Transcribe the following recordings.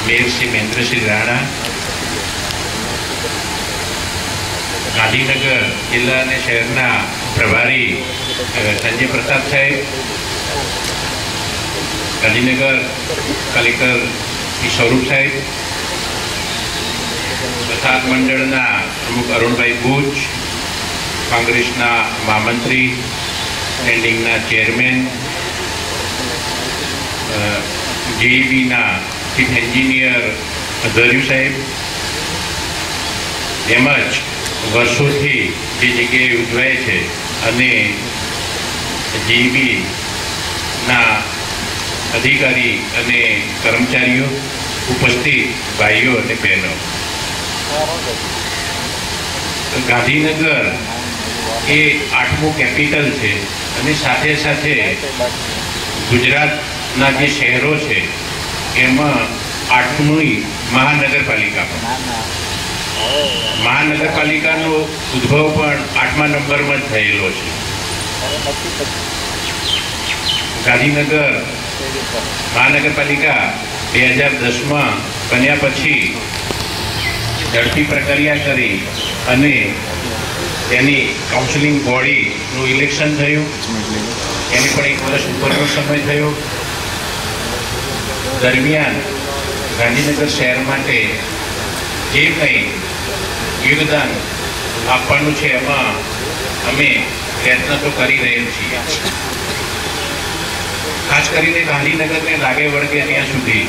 Mayor Shri Mahendra Singh Rana, Gandhinagar जिला ने शहरना प्रभारी संजय प्रताप साहेब, गांधीनगर कलेक्टर श्री स्वरूप साहेब, प्रसाद मंडलना प्रमुख अरुणभाई भूज, कांग्रेसना महामंत्री स्टेन्डिंगना चेरमेन, जेईबीना चीफ एंजीनियर दरियु साहेब, તેમજ વર્ષોથી જે જગ્યાએ ઉજવાય છે અને જેઈબીના અધિકારી અને કર્મચારીઓ, ઉપસ્થિત ભાઈઓ અને બહેનો, ગાંધીનગર એ 8મું કેપિટલ છે અને સાથે સાથે ગુજરાતના જે શહેરો છે એમાં 8મી મહાનગરપાલિકા પણ, મહાનગરપાલિકાનો ઉદ્ભવ પણ 8મા નંબરમાં જ થયેલો છે. ગાંધીનગર મહાનગરપાલિકા 2010માં બન્યા પછી ઝડપી પ્રક્રિયા કરી અને તેની કાઉન્સિલિંગ બોડીનું ઇલેક્શન થયું. એને પણ 1 વર્ષ ઉપરનો સમય થયો. દરમિયાન ગાંધીનગર શહેર માટે જે કંઈ યોગદાન આપવાનું છે એમાં અમે પ્રયત્ન તો કરી રહ્યા છીએ. ખાસ કરીને ગાંધીનગરને લાગે વળગે ત્યાં સુધી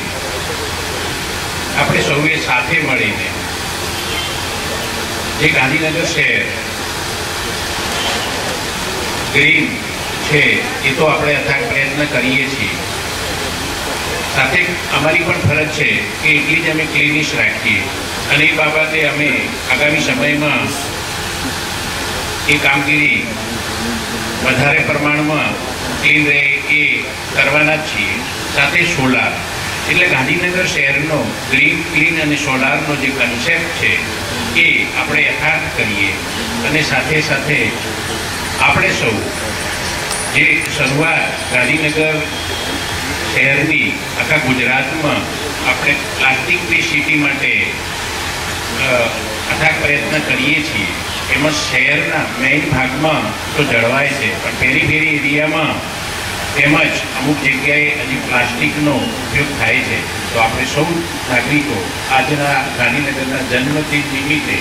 આપણે સૌએ સાથે મળીને જે ગાંધીનગર શહેર ગ્રીન છે એ તો આપણે અથાગ પ્રયત્ન કરીએ છીએ, સાથે અમારી પણ ફરજ છે કે એટલી જ અમે ક્લીનિશ રાખીએ અને એ બાબતે અમે આગામી સમયમાં એ કામગીરી વધારે પ્રમાણમાં ક્લીન રહે એ કરવાના જ છીએ. સાથે સોલાર, એટલે ગાંધીનગર શહેરનો ગ્રીન, ક્લીન અને સોલારનો જે કન્સેપ્ટ છે એ આપણે યથાર્થ કરીએ અને સાથે સાથે આપણે સૌ જે શરૂઆત ગાંધીનગર શહેરની આખા ગુજરાતમાં આપણે પ્લાસ્ટિક ફ્રી સિટી માટે અથાગ પ્રયત્ન કરીએ છીએ, એમાં શહેરના મેઇન ભાગમાં તો જળવાય છે પણ પેરીફેરી એરિયામાં તેમજ અમુક જગ્યાએ હજી પ્લાસ્ટિકનો ઉપયોગ થાય છે. તો આપણે સૌ નાગરિકો આજના ગાંધીનગરના જન્મદિન નિમિત્તે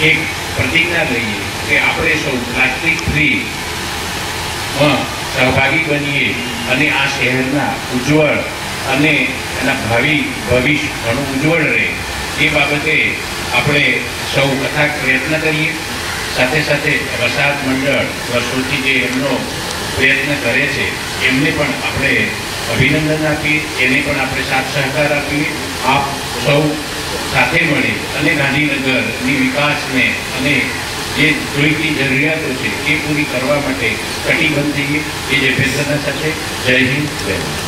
એક પ્રતિજ્ઞા લઈએ કે આપણે સૌ પ્લાસ્ટિક ફ્રી સહભાગી બનીએ અને આ શહેરના ઉજ્જવળ અને એના ભવિષ્ય ઘણું ઉજ્જવળ રહે એ બાબતે આપણે સૌ અથાગ પ્રયત્ન કરીએ. સાથે સાથે પ્રસાદ મંડળ વર્ષોથી જે એમનો પ્રયત્ન કરે છે એમને પણ આપણે અભિનંદન આપીએ, એને પણ આપણે સાથ સહકાર આપીએ. આપ સૌ સાથે મળી અને ગાંધીનગરની વિકાસને અને જે જોઈતી જરૂરિયાતો છે એ પૂરી કરવા માટે કટિબદ્ધ થઈએ એ જે અભ્યર્થના સાથે. જય હિન્દ, જય ભારત.